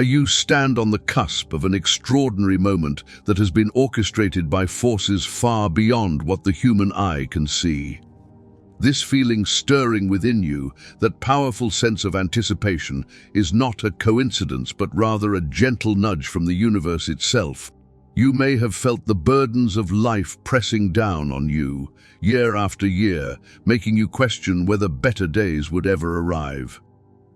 You stand on the cusp of an extraordinary moment that has been orchestrated by forces far beyond what the human eye can see. This feeling stirring within you, that powerful sense of anticipation, is not a coincidence but rather a gentle nudge from the universe itself. You may have felt the burdens of life pressing down on you, year after year, making you question whether better days would ever arrive.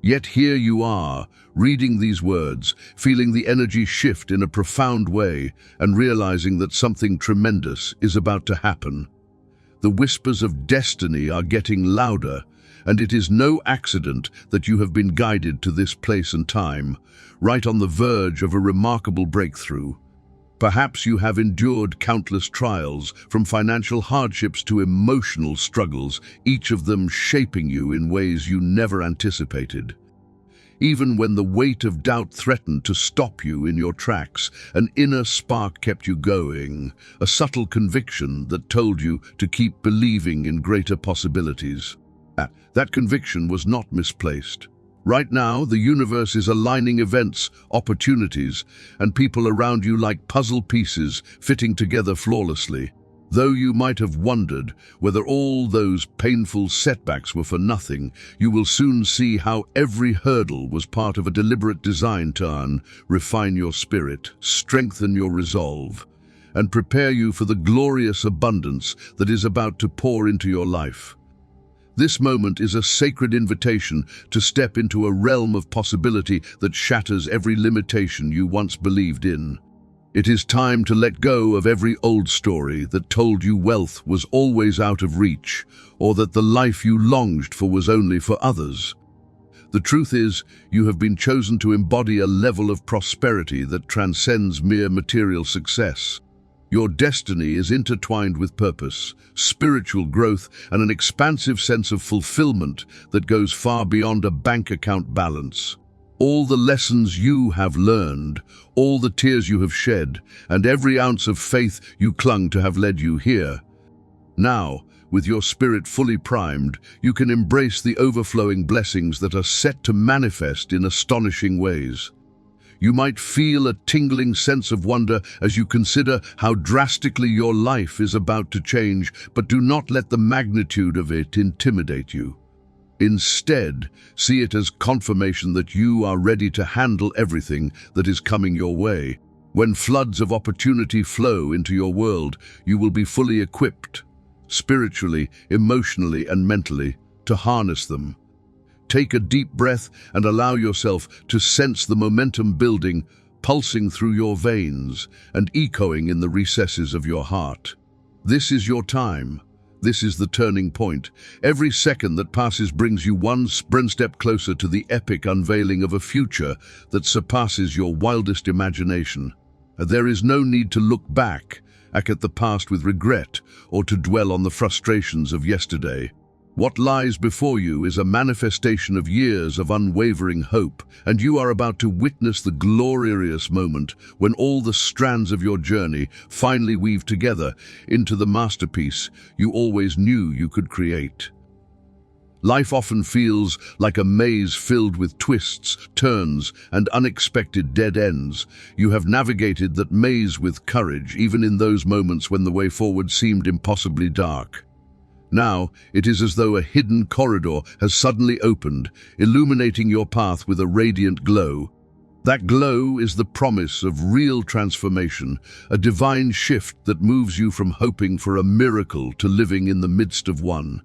Yet here you are, reading these words, feeling the energy shift in a profound way, and realizing that something tremendous is about to happen. The whispers of destiny are getting louder, and it is no accident that you have been guided to this place and time, right on the verge of a remarkable breakthrough. Perhaps you have endured countless trials, from financial hardships to emotional struggles, each of them shaping you in ways you never anticipated. Even when the weight of doubt threatened to stop you in your tracks, an inner spark kept you going, a subtle conviction that told you to keep believing in greater possibilities. That conviction was not misplaced. Right now, the universe is aligning events, opportunities, and people around you like puzzle pieces fitting together flawlessly. Though you might have wondered whether all those painful setbacks were for nothing, you will soon see how every hurdle was part of a deliberate design to refine your spirit, strengthen your resolve, and prepare you for the glorious abundance that is about to pour into your life. This moment is a sacred invitation to step into a realm of possibility that shatters every limitation you once believed in. It is time to let go of every old story that told you wealth was always out of reach, or that the life you longed for was only for others. The truth is, you have been chosen to embody a level of prosperity that transcends mere material success. Your destiny is intertwined with purpose, spiritual growth, and an expansive sense of fulfillment that goes far beyond a bank account balance. All the lessons you have learned, all the tears you have shed, and every ounce of faith you clung to have led you here. Now, with your spirit fully primed, you can embrace the overflowing blessings that are set to manifest in astonishing ways. You might feel a tingling sense of wonder as you consider how drastically your life is about to change, but do not let the magnitude of it intimidate you. Instead, see it as confirmation that you are ready to handle everything that is coming your way. When floods of opportunity flow into your world, you will be fully equipped, spiritually, emotionally, and mentally, to harness them. Take a deep breath and allow yourself to sense the momentum building, pulsing through your veins and echoing in the recesses of your heart. This is your time. This is the turning point. Every second that passes brings you one step closer to the epic unveiling of a future that surpasses your wildest imagination. There is no need to look back at the past with regret or to dwell on the frustrations of yesterday. What lies before you is a manifestation of years of unwavering hope, and you are about to witness the glorious moment when all the strands of your journey finally weave together into the masterpiece you always knew you could create. Life often feels like a maze filled with twists, turns, and unexpected dead ends. You have navigated that maze with courage, even in those moments when the way forward seemed impossibly dark. Now, it is as though a hidden corridor has suddenly opened, illuminating your path with a radiant glow. That glow is the promise of real transformation, a divine shift that moves you from hoping for a miracle to living in the midst of one.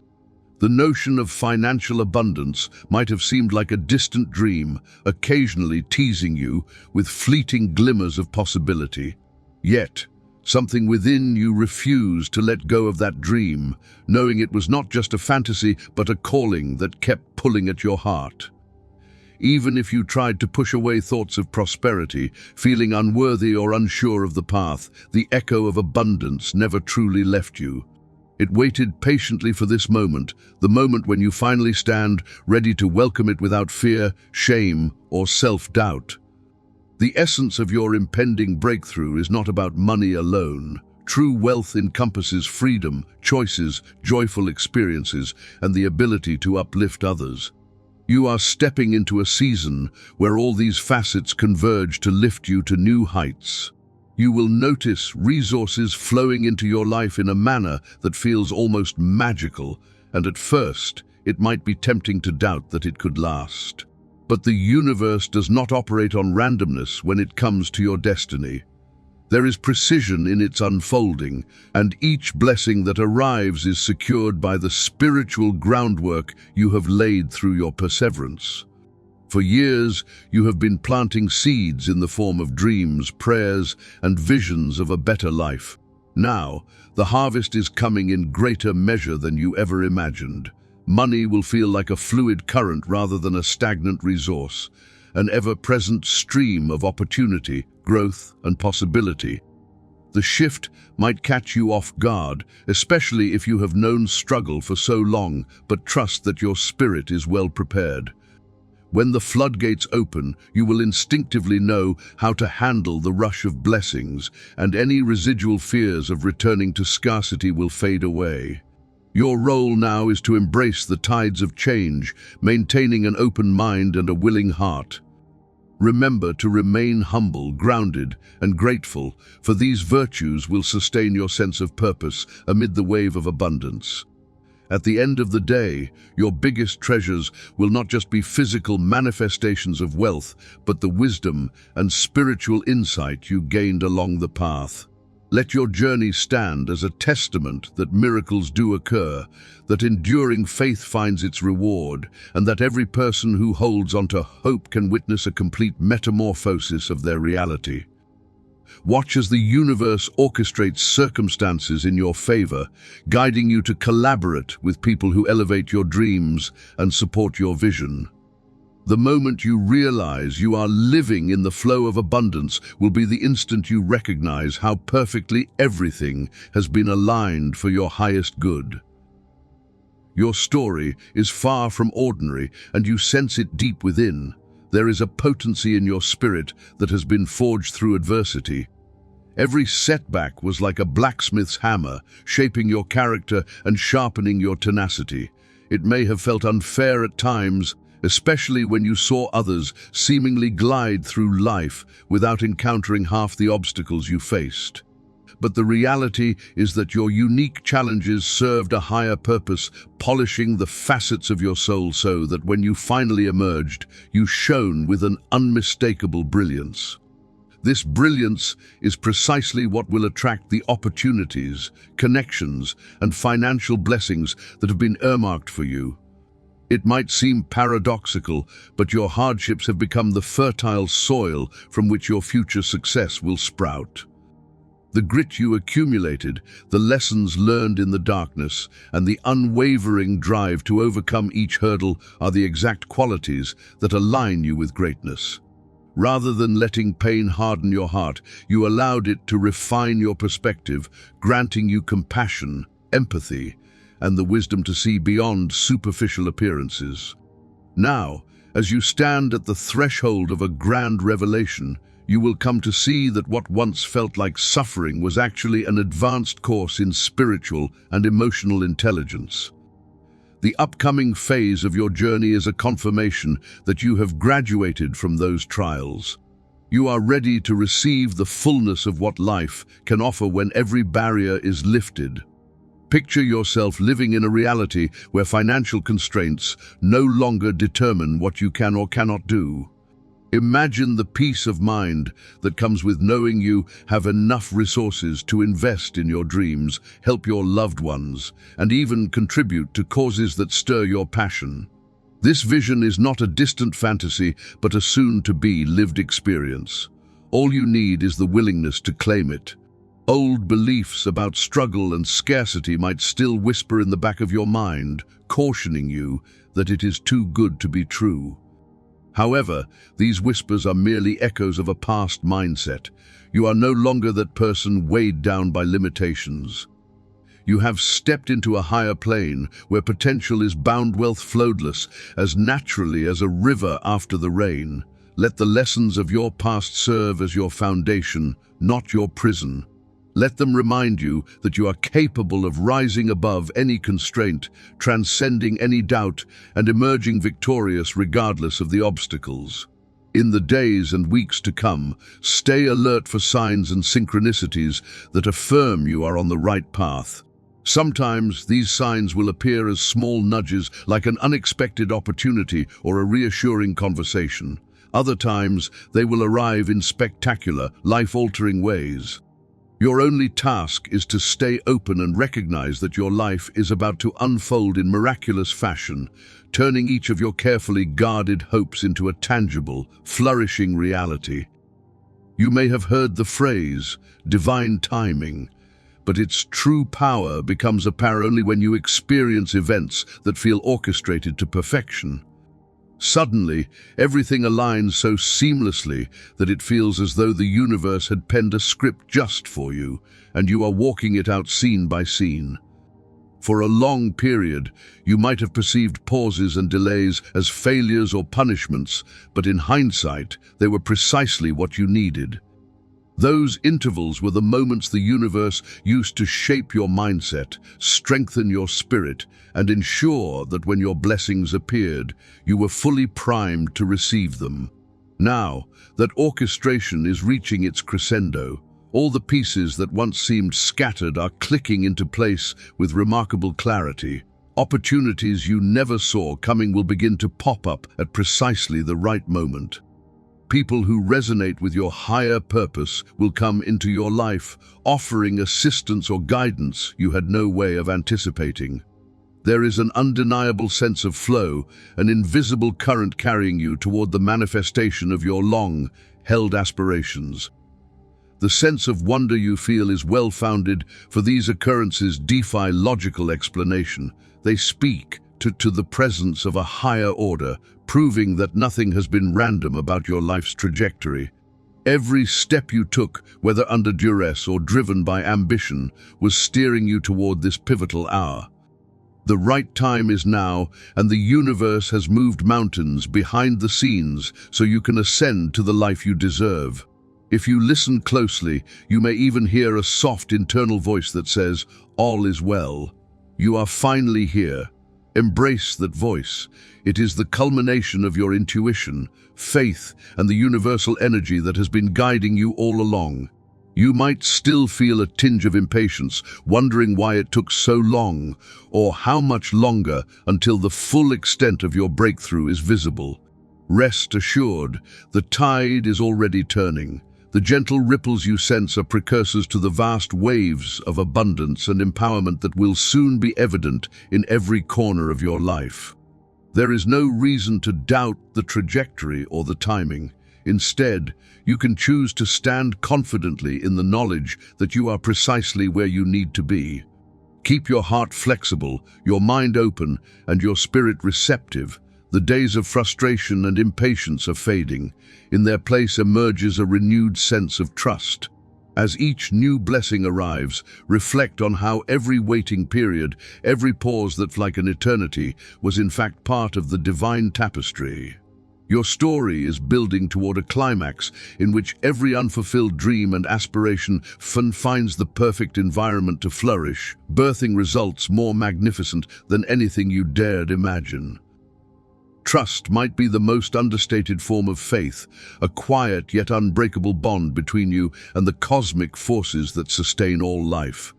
The notion of financial abundance might have seemed like a distant dream, occasionally teasing you with fleeting glimmers of possibility. Yet, something within you refused to let go of that dream, knowing it was not just a fantasy but a calling that kept pulling at your heart. Even if you tried to push away thoughts of prosperity, feeling unworthy or unsure of the path, the echo of abundance never truly left you. It waited patiently for this moment, the moment when you finally stand ready to welcome it without fear, shame, or self-doubt. The essence of your impending breakthrough is not about money alone. True wealth encompasses freedom, choices, joyful experiences, and the ability to uplift others. You are stepping into a season where all these facets converge to lift you to new heights. You will notice resources flowing into your life in a manner that feels almost magical, and at first, it might be tempting to doubt that it could last. But the universe does not operate on randomness when it comes to your destiny. There is precision in its unfolding, and each blessing that arrives is secured by the spiritual groundwork you have laid through your perseverance. For years, you have been planting seeds in the form of dreams, prayers, and visions of a better life. Now, the harvest is coming in greater measure than you ever imagined. Money will feel like a fluid current rather than a stagnant resource, an ever-present stream of opportunity, growth, and possibility. The shift might catch you off guard, especially if you have known struggle for so long, but trust that your spirit is well prepared. When the floodgates open, you will instinctively know how to handle the rush of blessings, and any residual fears of returning to scarcity will fade away. Your role now is to embrace the tides of change, maintaining an open mind and a willing heart. Remember to remain humble, grounded, and grateful, for these virtues will sustain your sense of purpose amid the wave of abundance. At the end of the day, your biggest treasures will not just be physical manifestations of wealth, but the wisdom and spiritual insight you gained along the path. Let your journey stand as a testament that miracles do occur, that enduring faith finds its reward, and that every person who holds onto hope can witness a complete metamorphosis of their reality. Watch as the universe orchestrates circumstances in your favor, guiding you to collaborate with people who elevate your dreams and support your vision. The moment you realize you are living in the flow of abundance will be the instant you recognize how perfectly everything has been aligned for your highest good. Your story is far from ordinary, and you sense it deep within. There is a potency in your spirit that has been forged through adversity. Every setback was like a blacksmith's hammer, shaping your character and sharpening your tenacity. It may have felt unfair at times, especially when you saw others seemingly glide through life without encountering half the obstacles you faced. But the reality is that your unique challenges served a higher purpose, polishing the facets of your soul so that when you finally emerged, you shone with an unmistakable brilliance. This brilliance is precisely what will attract the opportunities, connections, and financial blessings that have been earmarked for you. It might seem paradoxical, but your hardships have become the fertile soil from which your future success will sprout. The grit you accumulated, the lessons learned in the darkness, and the unwavering drive to overcome each hurdle are the exact qualities that align you with greatness. Rather than letting pain harden your heart, you allowed it to refine your perspective, granting you compassion, empathy, and the wisdom to see beyond superficial appearances. Now, as you stand at the threshold of a grand revelation, you will come to see that what once felt like suffering was actually an advanced course in spiritual and emotional intelligence. The upcoming phase of your journey is a confirmation that you have graduated from those trials. You are ready to receive the fullness of what life can offer when every barrier is lifted. Picture yourself living in a reality where financial constraints no longer determine what you can or cannot do. Imagine the peace of mind that comes with knowing you have enough resources to invest in your dreams, help your loved ones, and even contribute to causes that stir your passion. This vision is not a distant fantasy, but a soon-to-be lived experience. All you need is the willingness to claim it. Old beliefs about struggle and scarcity might still whisper in the back of your mind, cautioning you that it is too good to be true. However, these whispers are merely echoes of a past mindset. You are no longer that person weighed down by limitations. You have stepped into a higher plane where potential is bound wealth flowless as naturally as a river after the rain. Let the lessons of your past serve as your foundation, not your prison. Let them remind you that you are capable of rising above any constraint, transcending any doubt, and emerging victorious regardless of the obstacles. In the days and weeks to come, stay alert for signs and synchronicities that affirm you are on the right path. Sometimes these signs will appear as small nudges, like an unexpected opportunity or a reassuring conversation. Other times, they will arrive in spectacular, life-altering ways. Your only task is to stay open and recognize that your life is about to unfold in miraculous fashion, turning each of your carefully guarded hopes into a tangible, flourishing reality. You may have heard the phrase, divine timing, but its true power becomes apparent only when you experience events that feel orchestrated to perfection. Suddenly, everything aligns so seamlessly that it feels as though the universe had penned a script just for you, and you are walking it out scene by scene. For a long period, you might have perceived pauses and delays as failures or punishments, but in hindsight, they were precisely what you needed. Those intervals were the moments the universe used to shape your mindset, strengthen your spirit, and ensure that when your blessings appeared, you were fully primed to receive them. Now that orchestration is reaching its crescendo, all the pieces that once seemed scattered are clicking into place with remarkable clarity. Opportunities you never saw coming will begin to pop up at precisely the right moment. People who resonate with your higher purpose will come into your life, offering assistance or guidance you had no way of anticipating. There is an undeniable sense of flow, an invisible current carrying you toward the manifestation of your long-held aspirations. The sense of wonder you feel is well-founded, for these occurrences defy logical explanation. They speak to the presence of a higher order, proving that nothing has been random about your life's trajectory. Every step you took, whether under duress or driven by ambition, was steering you toward this pivotal hour. The right time is now, and the universe has moved mountains behind the scenes so you can ascend to the life you deserve. If you listen closely, you may even hear a soft internal voice that says, "All is well. You are finally here." Embrace that voice. It is the culmination of your intuition, faith, and the universal energy that has been guiding you all along. You might still feel a tinge of impatience, wondering why it took so long, or how much longer until the full extent of your breakthrough is visible. Rest assured, the tide is already turning. The gentle ripples you sense are precursors to the vast waves of abundance and empowerment that will soon be evident in every corner of your life. There is no reason to doubt the trajectory or the timing. Instead, you can choose to stand confidently in the knowledge that you are precisely where you need to be. Keep your heart flexible, your mind open, and your spirit receptive. The days of frustration and impatience are fading. In their place emerges a renewed sense of trust. As each new blessing arrives, reflect on how every waiting period, every pause that felt like an eternity, was in fact part of the divine tapestry. Your story is building toward a climax in which every unfulfilled dream and aspiration finds the perfect environment to flourish, birthing results more magnificent than anything you dared imagine. Trust might be the most understated form of faith, a quiet yet unbreakable bond between you and the cosmic forces that sustain all life.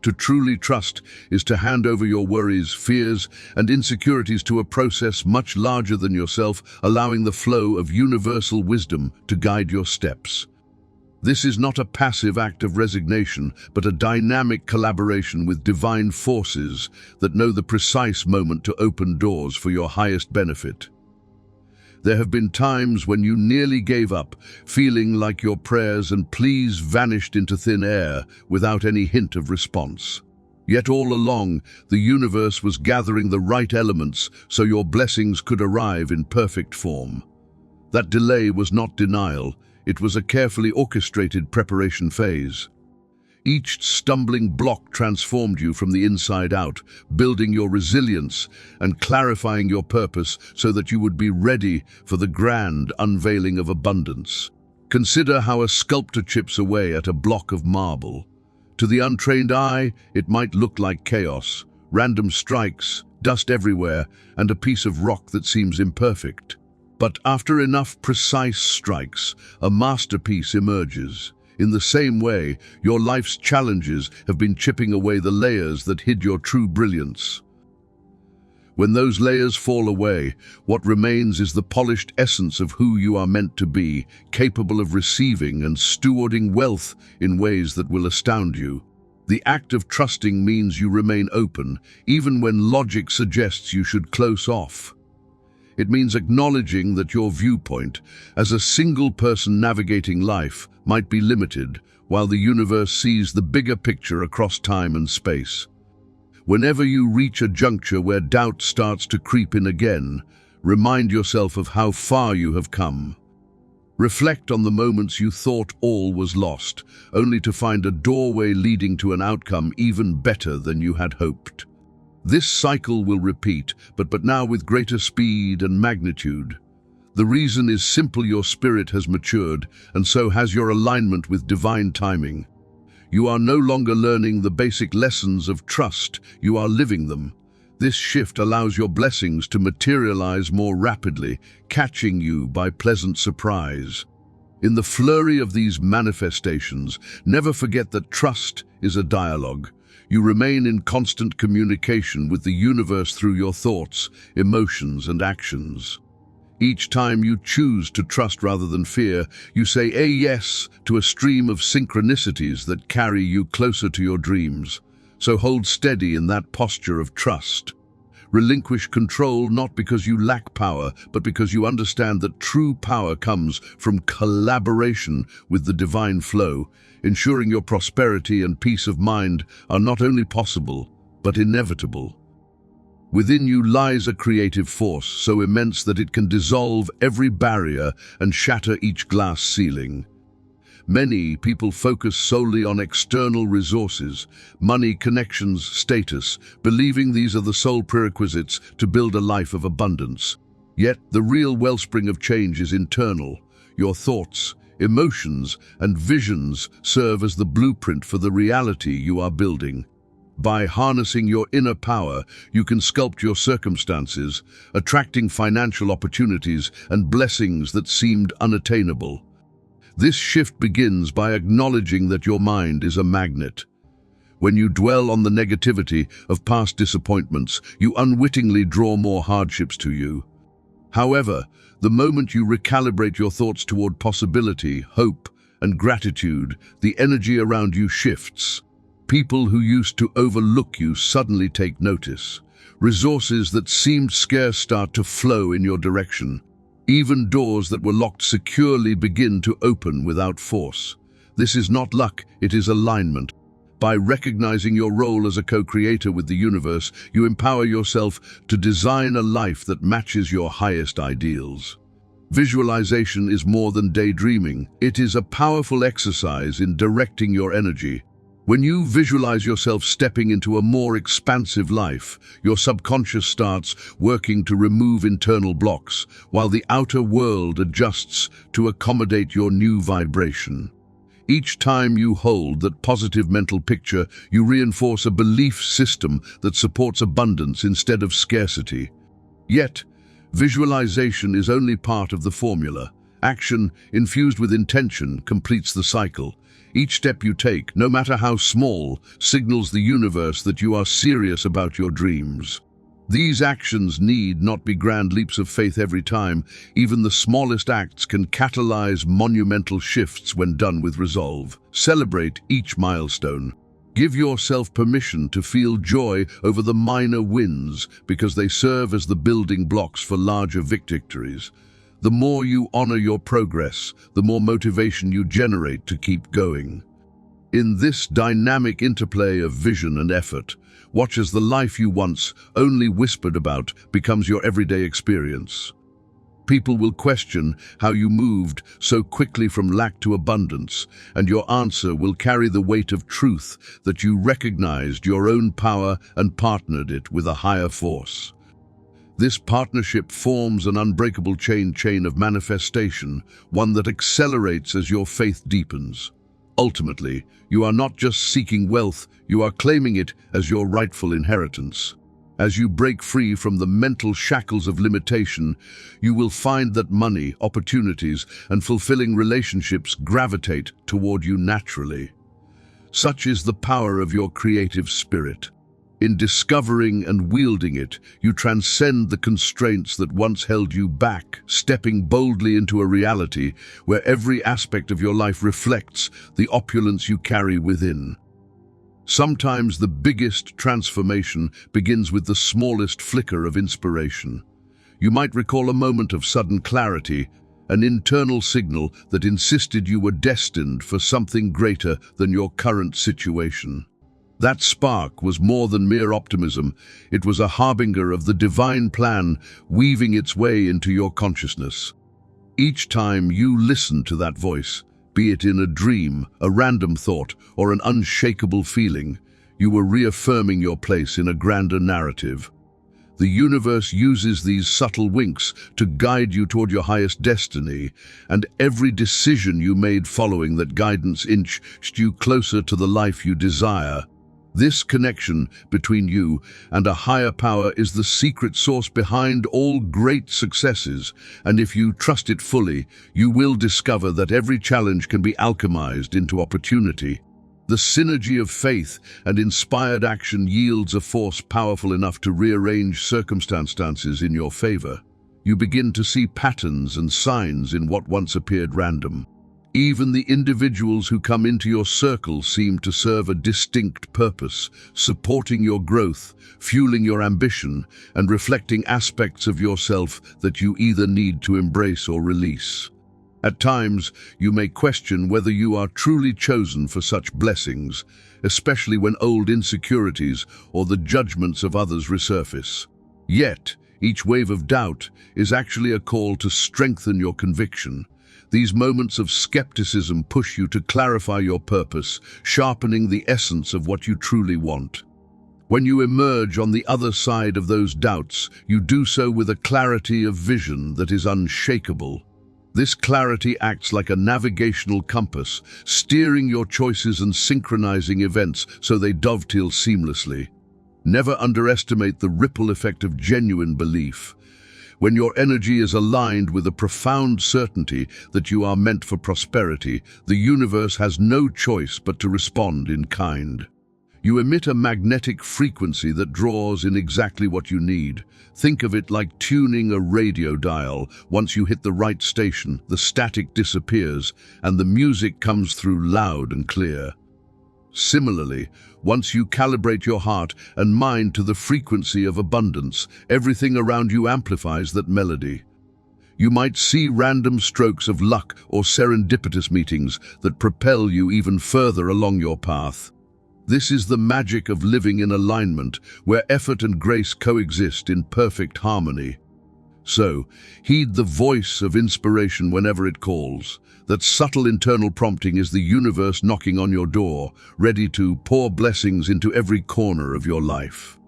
To truly trust is to hand over your worries, fears, and insecurities to a process much larger than yourself, allowing the flow of universal wisdom to guide your steps. This is not a passive act of resignation, but a dynamic collaboration with divine forces that know the precise moment to open doors for your highest benefit. There have been times when you nearly gave up, feeling like your prayers and pleas vanished into thin air without any hint of response. Yet all along, the universe was gathering the right elements so your blessings could arrive in perfect form. That delay was not denial. It was a carefully orchestrated preparation phase. Each stumbling block transformed you from the inside out, building your resilience and clarifying your purpose so that you would be ready for the grand unveiling of abundance. Consider how a sculptor chips away at a block of marble. To the untrained eye, it might look like chaos, random strikes, dust everywhere, and a piece of rock that seems imperfect. But after enough precise strikes, a masterpiece emerges. In the same way, your life's challenges have been chipping away the layers that hid your true brilliance. When those layers fall away, what remains is the polished essence of who you are meant to be, capable of receiving and stewarding wealth in ways that will astound you. The act of trusting means you remain open, even when logic suggests you should close off. It means acknowledging that your viewpoint, as a single person navigating life, might be limited, while the universe sees the bigger picture across time and space. Whenever you reach a juncture where doubt starts to creep in again, remind yourself of how far you have come. Reflect on the moments you thought all was lost, only to find a doorway leading to an outcome even better than you had hoped. This cycle will repeat, but now with greater speed and magnitude. The reason is simple: your spirit has matured, and so has your alignment with divine timing. You are no longer learning the basic lessons of trust, you are living them. This shift allows your blessings to materialize more rapidly, catching you by pleasant surprise. In the flurry of these manifestations, never forget that trust is a dialogue. You remain in constant communication with the universe through your thoughts, emotions, and actions. Each time you choose to trust rather than fear, you say a yes to a stream of synchronicities that carry you closer to your dreams. So hold steady in that posture of trust. Relinquish control not because you lack power, but because you understand that true power comes from collaboration with the divine flow, ensuring your prosperity and peace of mind are not only possible, but inevitable. Within you lies a creative force so immense that it can dissolve every barrier and shatter each glass ceiling. Many people focus solely on external resources, money, connections, status, believing these are the sole prerequisites to build a life of abundance. Yet the real wellspring of change is internal. Your thoughts, emotions, and visions serve as the blueprint for the reality you are building. By harnessing your inner power, you can sculpt your circumstances, attracting financial opportunities and blessings that seemed unattainable. This shift begins by acknowledging that your mind is a magnet. When you dwell on the negativity of past disappointments, you unwittingly draw more hardships to you. However, the moment you recalibrate your thoughts toward possibility, hope, and gratitude, the energy around you shifts. People who used to overlook you suddenly take notice. Resources that seemed scarce start to flow in your direction. Even doors that were locked securely begin to open without force. This is not luck, it is alignment. By recognizing your role as a co-creator with the universe, you empower yourself to design a life that matches your highest ideals. Visualization is more than daydreaming. It is a powerful exercise in directing your energy. When you visualize yourself stepping into a more expansive life, your subconscious starts working to remove internal blocks, while the outer world adjusts to accommodate your new vibration. Each time you hold that positive mental picture, you reinforce a belief system that supports abundance instead of scarcity. Yet, visualization is only part of the formula. Action, infused with intention, completes the cycle. Each step you take, no matter how small, signals the universe that you are serious about your dreams. These actions need not be grand leaps of faith every time. Even the smallest acts can catalyze monumental shifts when done with resolve. Celebrate each milestone. Give yourself permission to feel joy over the minor wins because they serve as the building blocks for larger victories. The more you honor your progress, the more motivation you generate to keep going. In this dynamic interplay of vision and effort, watch as the life you once only whispered about becomes your everyday experience. People will question how you moved so quickly from lack to abundance, and your answer will carry the weight of truth that you recognized your own power and partnered it with a higher force. This partnership forms an unbreakable chain of manifestation, one that accelerates as your faith deepens. Ultimately, you are not just seeking wealth, you are claiming it as your rightful inheritance. As you break free from the mental shackles of limitation, you will find that money, opportunities, and fulfilling relationships gravitate toward you naturally. Such is the power of your creative spirit. In discovering and wielding it, you transcend the constraints that once held you back, stepping boldly into a reality where every aspect of your life reflects the opulence you carry within. Sometimes the biggest transformation begins with the smallest flicker of inspiration. You might recall a moment of sudden clarity, an internal signal that insisted you were destined for something greater than your current situation. That spark was more than mere optimism. It was a harbinger of the divine plan weaving its way into your consciousness. Each time you listened to that voice, be it in a dream, a random thought, or an unshakable feeling, you were reaffirming your place in a grander narrative. The universe uses these subtle winks to guide you toward your highest destiny, and every decision you made following that guidance inched you closer to the life you desire. This connection between you and a higher power is the secret source behind all great successes, and if you trust it fully, you will discover that every challenge can be alchemized into opportunity. The synergy of faith and inspired action yields a force powerful enough to rearrange circumstances in your favor. You begin to see patterns and signs in what once appeared random. Even the individuals who come into your circle seem to serve a distinct purpose, supporting your growth, fueling your ambition, and reflecting aspects of yourself that you either need to embrace or release. At times, you may question whether you are truly chosen for such blessings, especially when old insecurities or the judgments of others resurface. Yet, each wave of doubt is actually a call to strengthen your conviction. These moments of skepticism push you to clarify your purpose, sharpening the essence of what you truly want. When you emerge on the other side of those doubts, you do so with a clarity of vision that is unshakable. This clarity acts like a navigational compass, steering your choices and synchronizing events so they dovetail seamlessly. Never underestimate the ripple effect of genuine belief. When your energy is aligned with a profound certainty that you are meant for prosperity, the universe has no choice but to respond in kind. You emit a magnetic frequency that draws in exactly what you need. Think of it like tuning a radio dial. Once you hit the right station, the static disappears and the music comes through loud and clear. Similarly, once you calibrate your heart and mind to the frequency of abundance, everything around you amplifies that melody. You might see random strokes of luck or serendipitous meetings that propel you even further along your path. This is the magic of living in alignment, where effort and grace coexist in perfect harmony. So, heed the voice of inspiration whenever it calls. That subtle internal prompting is the universe knocking on your door, ready to pour blessings into every corner of your life.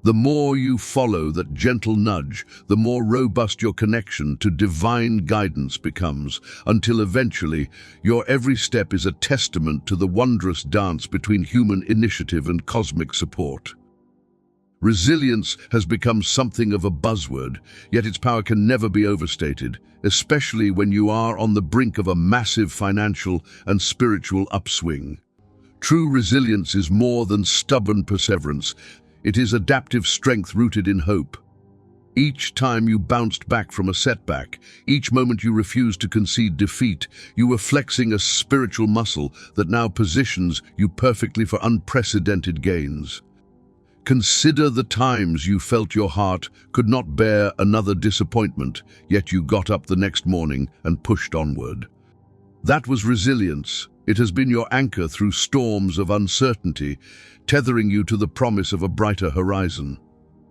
The more you follow that gentle nudge, the more robust your connection to divine guidance becomes, until eventually your every step is a testament to the wondrous dance between human initiative and cosmic support. Resilience has become something of a buzzword, yet its power can never be overstated, especially when you are on the brink of a massive financial and spiritual upswing. True resilience is more than stubborn perseverance. It is adaptive strength rooted in hope. Each time you bounced back from a setback, each moment you refused to concede defeat, you were flexing a spiritual muscle that now positions you perfectly for unprecedented gains. Consider the times you felt your heart could not bear another disappointment, yet you got up the next morning and pushed onward. That was resilience. It has been your anchor through storms of uncertainty, tethering you to the promise of a brighter horizon.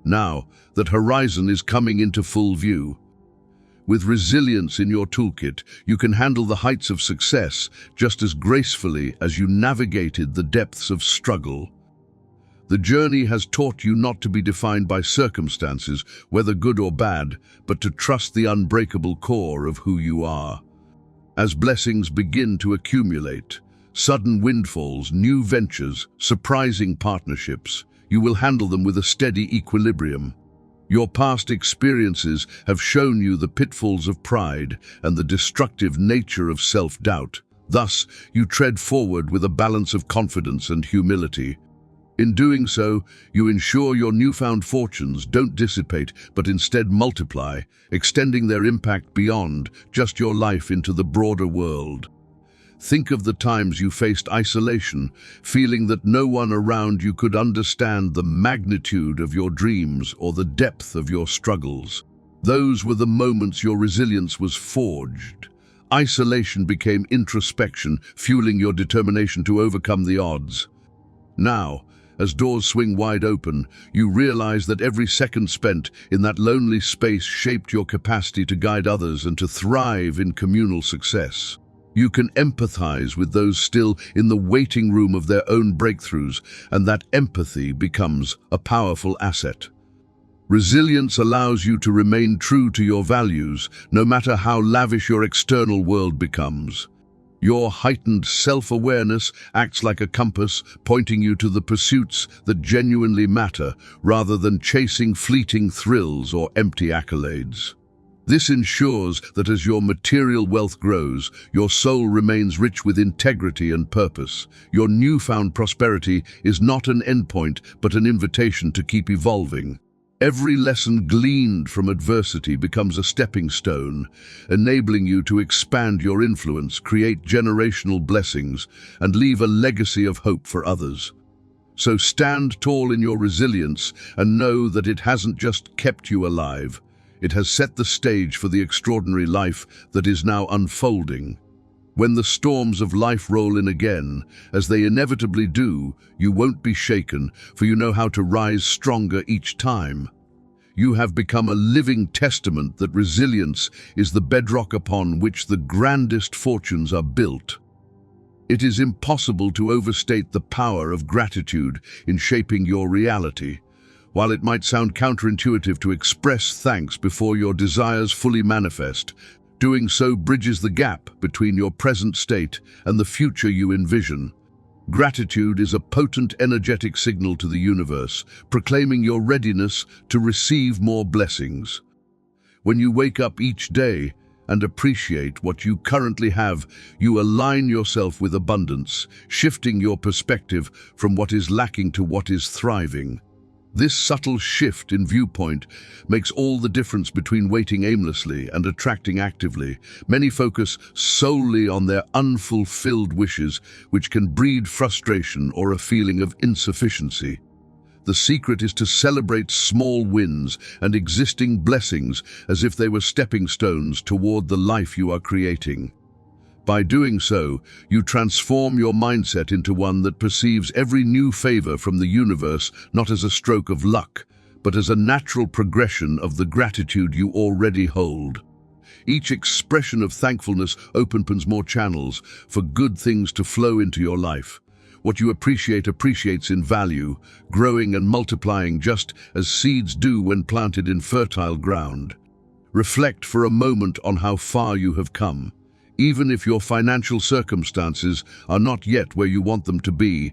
Now, that horizon is coming into full view. With resilience in your toolkit, you can handle the heights of success just as gracefully as you navigated the depths of struggle. The journey has taught you not to be defined by circumstances, whether good or bad, but to trust the unbreakable core of who you are. As blessings begin to accumulate, Sudden windfalls, new ventures, surprising partnerships, you will handle them with a steady equilibrium. Your past experiences have shown you the pitfalls of pride and the destructive nature of self-doubt. Thus, you tread forward with a balance of confidence and humility. In doing so, you ensure your newfound fortunes don't dissipate but instead multiply, extending their impact beyond just your life into the broader world. Think of the times you faced isolation, feeling that no one around you could understand the magnitude of your dreams or the depth of your struggles. Those were the moments your resilience was forged. Isolation became introspection, fueling your determination to overcome the odds. Now, as doors swing wide open, you realize that every second spent in that lonely space shaped your capacity to guide others and to thrive in communal success. You can empathize with those still in the waiting room of their own breakthroughs, and that empathy becomes a powerful asset. Resilience allows you to remain true to your values, no matter how lavish your external world becomes. Your heightened self-awareness acts like a compass, pointing you to the pursuits that genuinely matter, rather than chasing fleeting thrills or empty accolades. This ensures that as your material wealth grows, your soul remains rich with integrity and purpose. Your newfound prosperity is not an endpoint, but an invitation to keep evolving. Every lesson gleaned from adversity becomes a stepping stone, enabling you to expand your influence, create generational blessings, and leave a legacy of hope for others. So stand tall in your resilience and know that it hasn't just kept you alive. It has set the stage for the extraordinary life that is now unfolding. When the storms of life roll in again, as they inevitably do, you won't be shaken, for you know how to rise stronger each time. You have become a living testament that resilience is the bedrock upon which the grandest fortunes are built. It is impossible to overstate the power of gratitude in shaping your reality. While it might sound counterintuitive to express thanks before your desires fully manifest, doing so bridges the gap between your present state and the future you envision. Gratitude is a potent energetic signal to the universe, proclaiming your readiness to receive more blessings. When you wake up each day and appreciate what you currently have, you align yourself with abundance, shifting your perspective from what is lacking to what is thriving. This subtle shift in viewpoint makes all the difference between waiting aimlessly and attracting actively. Many focus solely on their unfulfilled wishes, which can breed frustration or a feeling of insufficiency. The secret is to celebrate small wins and existing blessings as if they were stepping stones toward the life you are creating. By doing so, you transform your mindset into one that perceives every new favor from the universe not as a stroke of luck, but as a natural progression of the gratitude you already hold. Each expression of thankfulness opens more channels for good things to flow into your life. What you appreciates in value, growing and multiplying just as seeds do when planted in fertile ground. Reflect for a moment on how far you have come. Even if your financial circumstances are not yet where you want them to be,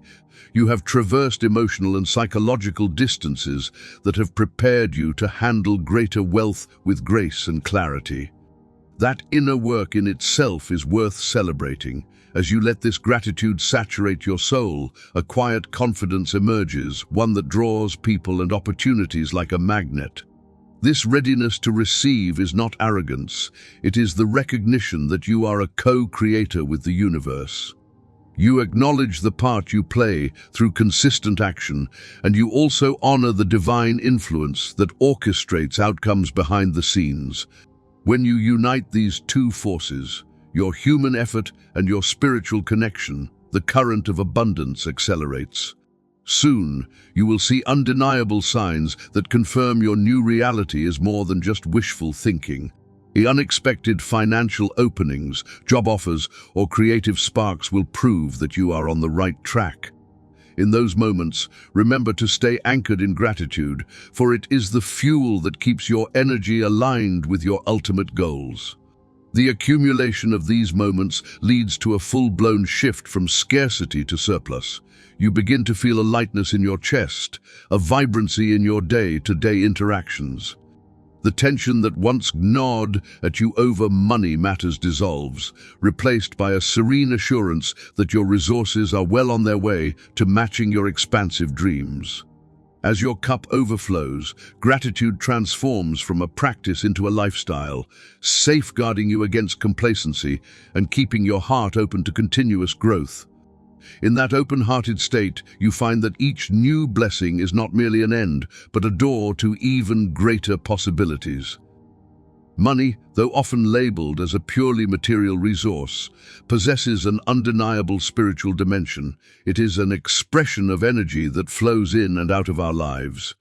you have traversed emotional and psychological distances that have prepared you to handle greater wealth with grace and clarity. That inner work in itself is worth celebrating. As you let this gratitude saturate your soul, a quiet confidence emerges, one that draws people and opportunities like a magnet. This readiness to receive is not arrogance, it is the recognition that you are a co-creator with the universe. You acknowledge the part you play through consistent action, and you also honor the divine influence that orchestrates outcomes behind the scenes. When you unite these two forces, your human effort and your spiritual connection, the current of abundance accelerates. Soon, you will see undeniable signs that confirm your new reality is more than just wishful thinking. The unexpected financial openings, job offers, or creative sparks will prove that you are on the right track. In those moments, remember to stay anchored in gratitude, for it is the fuel that keeps your energy aligned with your ultimate goals. The accumulation of these moments leads to a full-blown shift from scarcity to surplus. You begin to feel a lightness in your chest, a vibrancy in your day-to-day interactions. The tension that once gnawed at you over money matters dissolves, replaced by a serene assurance that your resources are well on their way to matching your expansive dreams. As your cup overflows, gratitude transforms from a practice into a lifestyle, safeguarding you against complacency and keeping your heart open to continuous growth. In that open-hearted state, you find that each new blessing is not merely an end, but a door to even greater possibilities. Money, though often labeled as a purely material resource, possesses an undeniable spiritual dimension. It is an expression of energy that flows in and out of our lives.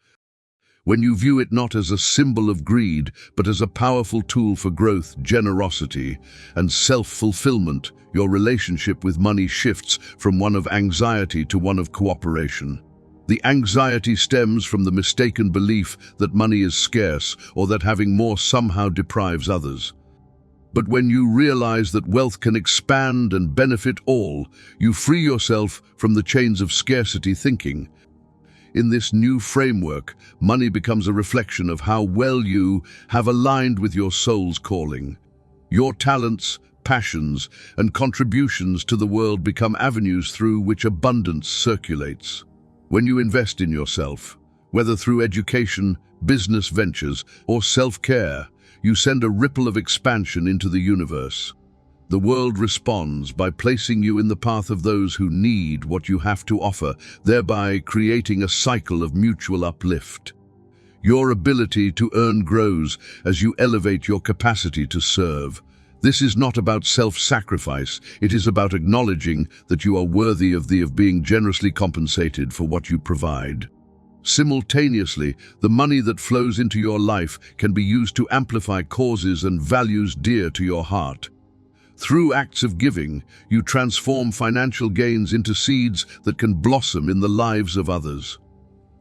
When you view it not as a symbol of greed, but as a powerful tool for growth, generosity, and self-fulfillment, your relationship with money shifts from one of anxiety to one of cooperation. The anxiety stems from the mistaken belief that money is scarce or that having more somehow deprives others. But when you realize that wealth can expand and benefit all, you free yourself from the chains of scarcity thinking. In this new framework, money becomes a reflection of how well you have aligned with your soul's calling. Your talents, passions, and contributions to the world become avenues through which abundance circulates. When you invest in yourself, whether through education, business ventures, or self-care, you send a ripple of expansion into the universe. The world responds by placing you in the path of those who need what you have to offer, thereby creating a cycle of mutual uplift. Your ability to earn grows as you elevate your capacity to serve. This is not about self-sacrifice, it is about acknowledging that you are worthy of being generously compensated for what you provide. Simultaneously, the money that flows into your life can be used to amplify causes and values dear to your heart. Through acts of giving, you transform financial gains into seeds that can blossom in the lives of others.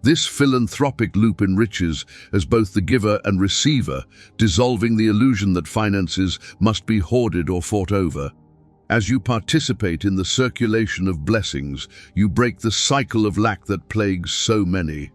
This philanthropic loop enriches as both the giver and receiver, dissolving the illusion that finances must be hoarded or fought over. As you participate in the circulation of blessings, you break the cycle of lack that plagues so many.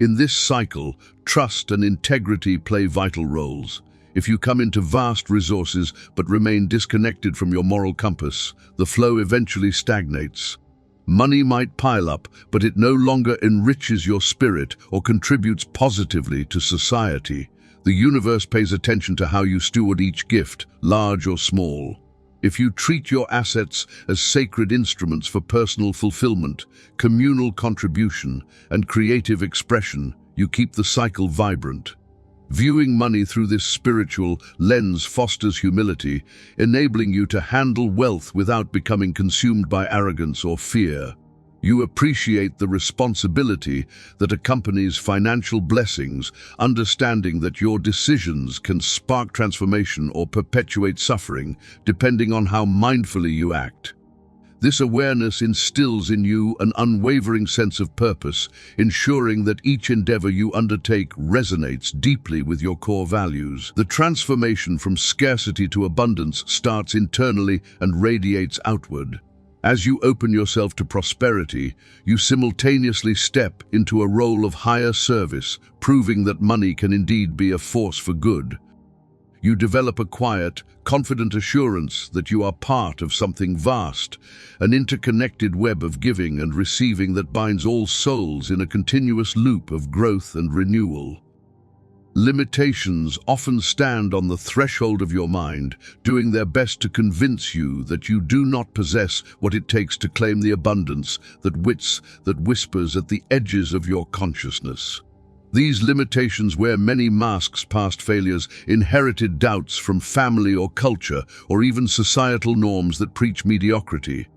In this cycle, trust and integrity play vital roles. If you come into vast resources but remain disconnected from your moral compass, the flow eventually stagnates. Money might pile up, but it no longer enriches your spirit or contributes positively to society. The universe pays attention to how you steward each gift, large or small. If you treat your assets as sacred instruments for personal fulfillment, communal contribution, and creative expression, you keep the cycle vibrant. Viewing money through this spiritual lens fosters humility, enabling you to handle wealth without becoming consumed by arrogance or fear. You appreciate the responsibility that accompanies financial blessings, understanding that your decisions can spark transformation or perpetuate suffering, depending on how mindfully you act. This awareness instills in you an unwavering sense of purpose, ensuring that each endeavor you undertake resonates deeply with your core values. The transformation from scarcity to abundance starts internally and radiates outward. As you open yourself to prosperity, you simultaneously step into a role of higher service, proving that money can indeed be a force for good. You develop a quiet, confident assurance that you are part of something vast, an interconnected web of giving and receiving that binds all souls in a continuous loop of growth and renewal. Limitations often stand on the threshold of your mind, doing their best to convince you that you do not possess what it takes to claim the abundance that whispers at the edges of your consciousness. These limitations wear many masks: past failures, inherited doubts from family or culture, or even societal norms that preach mediocrity.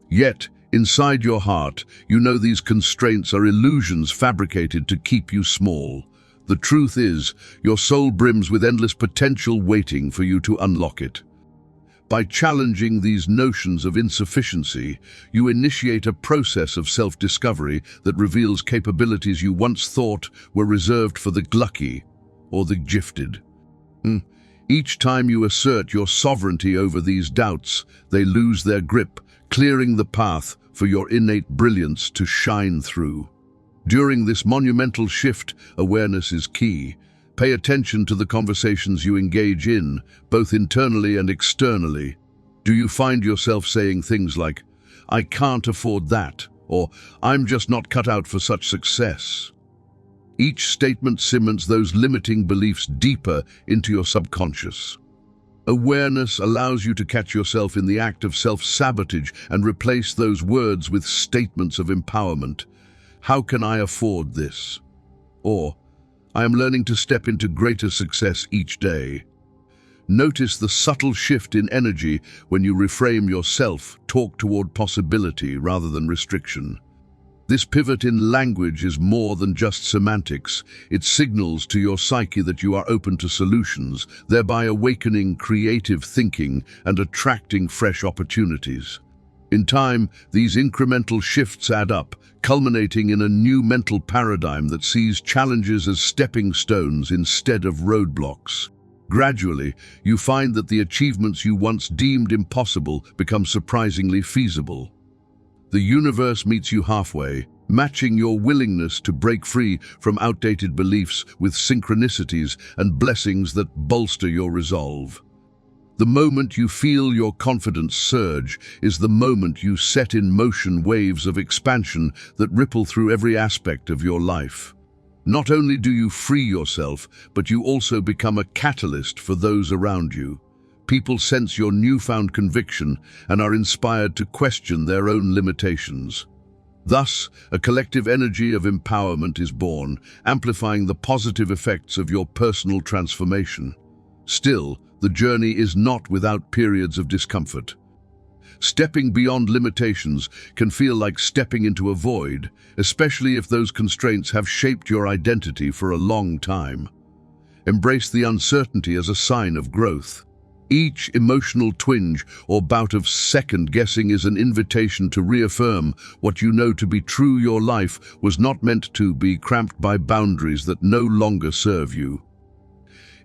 Yet, inside your heart, you know these constraints are illusions fabricated to keep you small. The truth is, your soul brims with endless potential waiting for you to unlock it. By challenging these notions of insufficiency, you initiate a process of self-discovery that reveals capabilities you once thought were reserved for the lucky or the gifted. Each time you assert your sovereignty over these doubts, they lose their grip, clearing the path for your innate brilliance to shine through. During this monumental shift, awareness is key. Pay attention to the conversations you engage in, both internally and externally. Do you find yourself saying things like, "I can't afford that," or "I'm just not cut out for such success"? Each statement cements those limiting beliefs deeper into your subconscious. Awareness allows you to catch yourself in the act of self-sabotage and replace those words with statements of empowerment. "How can I afford this?" Or, "I am learning to step into greater success each day." Notice the subtle shift in energy when you reframe your self-talk toward possibility rather than restriction. This pivot in language is more than just semantics. It signals to your psyche that you are open to solutions, thereby awakening creative thinking and attracting fresh opportunities. In time, these incremental shifts add up, culminating in a new mental paradigm that sees challenges as stepping stones instead of roadblocks. Gradually, you find that the achievements you once deemed impossible become surprisingly feasible. The universe meets you halfway, matching your willingness to break free from outdated beliefs with synchronicities and blessings that bolster your resolve. The moment you feel your confidence surge is the moment you set in motion waves of expansion that ripple through every aspect of your life. Not only do you free yourself, but you also become a catalyst for those around you. People sense your newfound conviction and are inspired to question their own limitations. Thus, a collective energy of empowerment is born, amplifying the positive effects of your personal transformation. Still, the journey is not without periods of discomfort. Stepping beyond limitations can feel like stepping into a void, especially if those constraints have shaped your identity for a long time. Embrace the uncertainty as a sign of growth. Each emotional twinge or bout of second-guessing is an invitation to reaffirm what you know to be true. Your life was not meant to be cramped by boundaries that no longer serve you.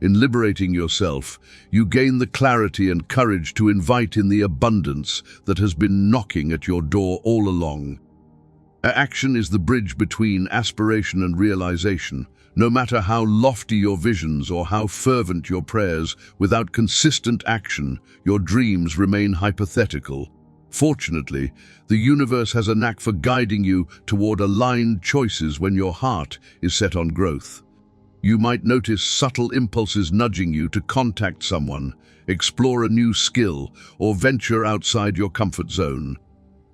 In liberating yourself, you gain the clarity and courage to invite in the abundance that has been knocking at your door all along. Action is the bridge between aspiration and realization. No matter how lofty your visions or how fervent your prayers, without consistent action, your dreams remain hypothetical. Fortunately, the universe has a knack for guiding you toward aligned choices when your heart is set on growth. You might notice subtle impulses nudging you to contact someone, explore a new skill, or venture outside your comfort zone.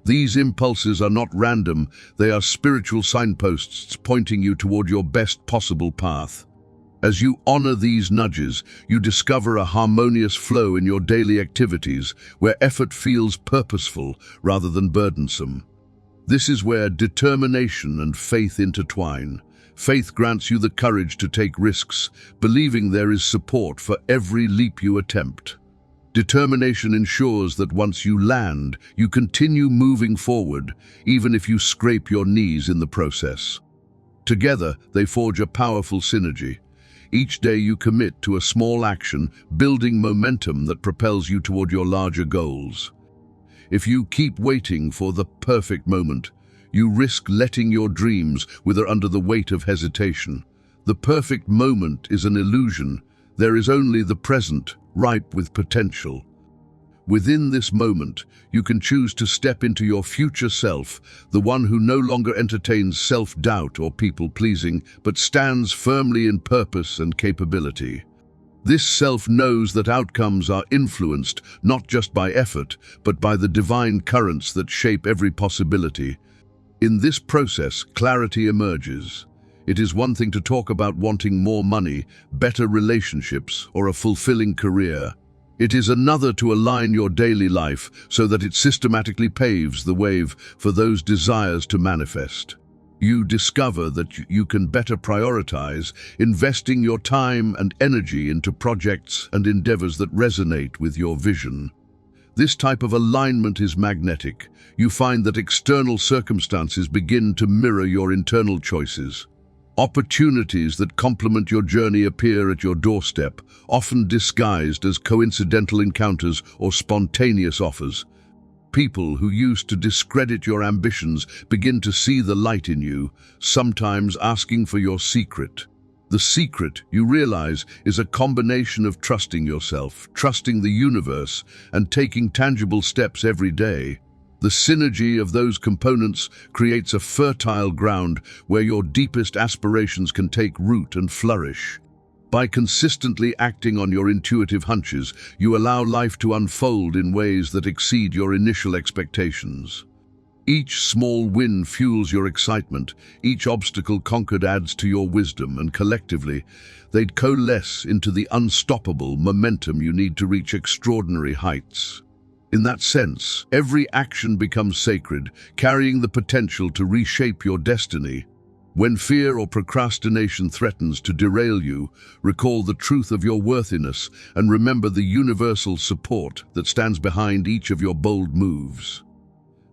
These impulses are not random, they are spiritual signposts pointing you toward your best possible path. As you honor these nudges, you discover a harmonious flow in your daily activities, where effort feels purposeful rather than burdensome. This is where determination and faith intertwine. Faith grants you the courage to take risks, believing there is support for every leap you attempt. Determination ensures that once you land, you continue moving forward, even if you scrape your knees in the process. Together, they forge a powerful synergy. Each day you commit to a small action, building momentum that propels you toward your larger goals. If you keep waiting for the perfect moment, you risk letting your dreams wither under the weight of hesitation. The perfect moment is an illusion. There is only the present, ripe with potential. Within this moment, you can choose to step into your future self, the one who no longer entertains self-doubt or people-pleasing, but stands firmly in purpose and capability. This self knows that outcomes are influenced not just by effort, but by the divine currents that shape every possibility. In this process, clarity emerges. It is one thing to talk about wanting more money, better relationships, or a fulfilling career. It is another to align your daily life so that it systematically paves the way for those desires to manifest. You discover that you can better prioritize, investing your time and energy into projects and endeavors that resonate with your vision. This type of alignment is magnetic. You find that external circumstances begin to mirror your internal choices. Opportunities that complement your journey appear at your doorstep, often disguised as coincidental encounters or spontaneous offers. People who used to discredit your ambitions begin to see the light in you, sometimes asking for your secret. The secret, you realize, is a combination of trusting yourself, trusting the universe, and taking tangible steps every day. The synergy of those components creates a fertile ground where your deepest aspirations can take root and flourish. By consistently acting on your intuitive hunches, you allow life to unfold in ways that exceed your initial expectations. Each small win fuels your excitement, each obstacle conquered adds to your wisdom, and collectively, they'd coalesce into the unstoppable momentum you need to reach extraordinary heights. In that sense, every action becomes sacred, carrying the potential to reshape your destiny. When fear or procrastination threatens to derail you, recall the truth of your worthiness and remember the universal support that stands behind each of your bold moves.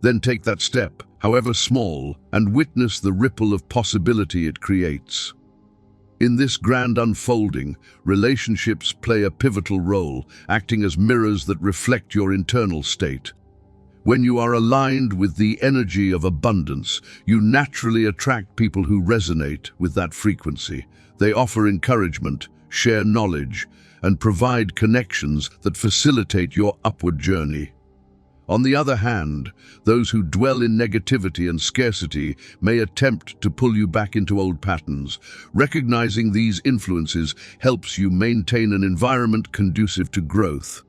Then take that step, however small, and witness the ripple of possibility it creates. In this grand unfolding, relationships play a pivotal role, acting as mirrors that reflect your internal state. When you are aligned with the energy of abundance, you naturally attract people who resonate with that frequency. They offer encouragement, share knowledge, and provide connections that facilitate your upward journey. On the other hand, those who dwell in negativity and scarcity may attempt to pull you back into old patterns. Recognizing these influences helps you maintain an environment conducive to growth.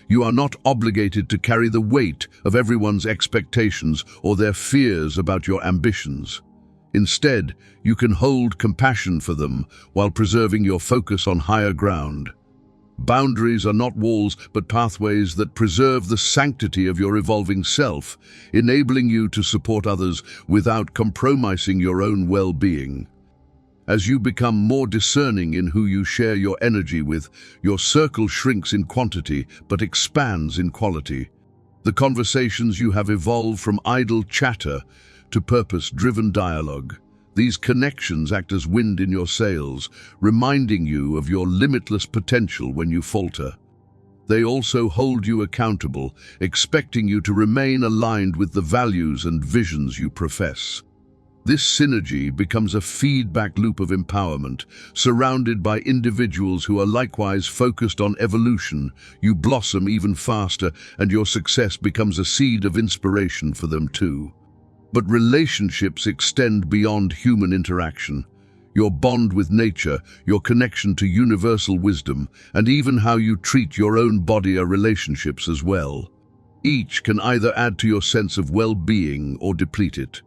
You are not obligated to carry the weight of everyone's expectations or their fears about your ambitions. Instead, you can hold compassion for them while preserving your focus on higher ground. Boundaries are not walls, but pathways that preserve the sanctity of your evolving self, enabling you to support others without compromising your own well-being. As you become more discerning in who you share your energy with, your circle shrinks in quantity but expands in quality. The conversations you have evolved from idle chatter to purpose-driven dialogue. These connections act as wind in your sails, reminding you of your limitless potential when you falter. They also hold you accountable, expecting you to remain aligned with the values and visions you profess. This synergy becomes a feedback loop of empowerment, surrounded by individuals who are likewise focused on evolution. You blossom even faster, and your success becomes a seed of inspiration for them too. But relationships extend beyond human interaction. Your bond with nature, your connection to universal wisdom, and even how you treat your own body are relationships as well. Each can either add to your sense of well-being or deplete it.